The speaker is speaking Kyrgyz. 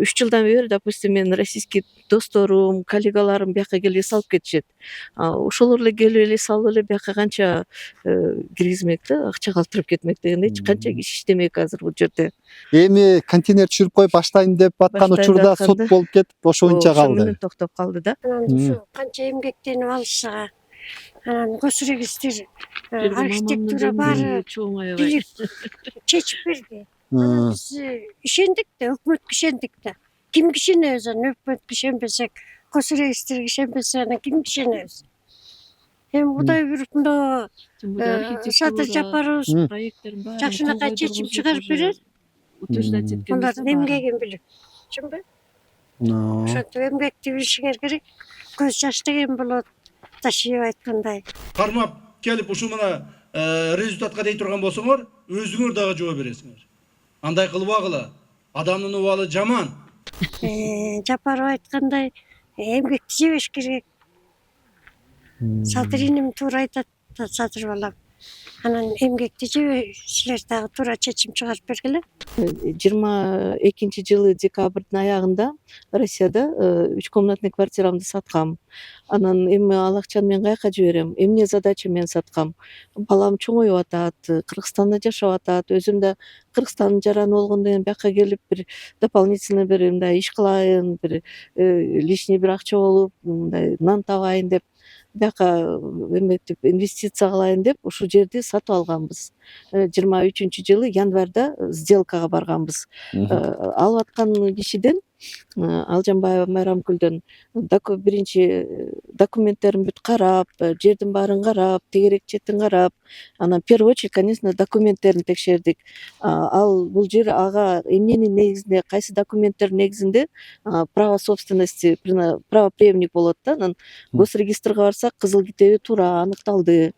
3 жылдан бери, допустим, менин российский досторум, коллегаларым бияка келип эс алып кетишет. Ошолор эле келип эле салып эле бияка канча киргизмек да, акча калтырып кетмек дегендейчи, канча киши иштемек азыр бул жерде. Эми контейнер түшүрүп коюп баштайын деп аткан Баштайын учурда деп сот атканда болуп кетип ошоюнча ошо калды. менен токтоп калды да. Анан ушу канча эмгектенип алышса, анан госрегистр, архитектура баары чоң аябай. билип чечип берди. Анан биз ишендик да, өкмөткө ишендик да. Кимге ишенебиз анан өкмөткө ишенбесек, госрегистрге ишенбесек анан кимге ишенебиз? Эми Кудай буйрукунда Садыр Жапарович проекттерин баарын жакшынакай чечим чыгарып берер. утверждать эткен Алардын эмгегин билип. Түшүнбөйм. Ошентип эмгекти билишиңер керек. Көз жаш деген болот. Ташиев айткандай. Кармап келип ушу мына результатка дей турган болсоңор, өзүңөр дагы жооп бересиңер. Андай кылбагыла. Адамдын убалы жаман. Жапаров айткандай, эмгекти жебеш керек. Садыр иним туура айтат, Садыр балам. Анан эмгекти жебешилер дагы туура чечим чыгарып бергиле. 22-жылы декабрдын аягында Россияда 3 комнатный квартирамды саткам. Анан эми ал акчаны мен каяка жиберем? Эмне задача менен саткам? Балам чоңоюп атат, Кыргызстанда жашап атат. Өзүм да Кыргызстандын жараны болгондон кийин бияка келип бир дополнительный бир мындай иш кылайын, бир лишний бир акча болуп, мындай нан табайын деп бияка эметип инвестиция кылайын деп ушул жерди сатып алганбыз. 23-жылы январда сделкага барганбыз. Алып аткан кишиден, Алжанбаева Майрамкүлдөн биринчи документтерин бүт карап, жердин баарын карап, тегерек четин карап, анан в первую очередь, конечно, документтерин текшердик. Ал бул жер ага эмненин негизинде, кайсы документтер негизинде право собственности, правоприемник болот да. Анан госрегистрге барсак, кызыл китеби туура аныкталды.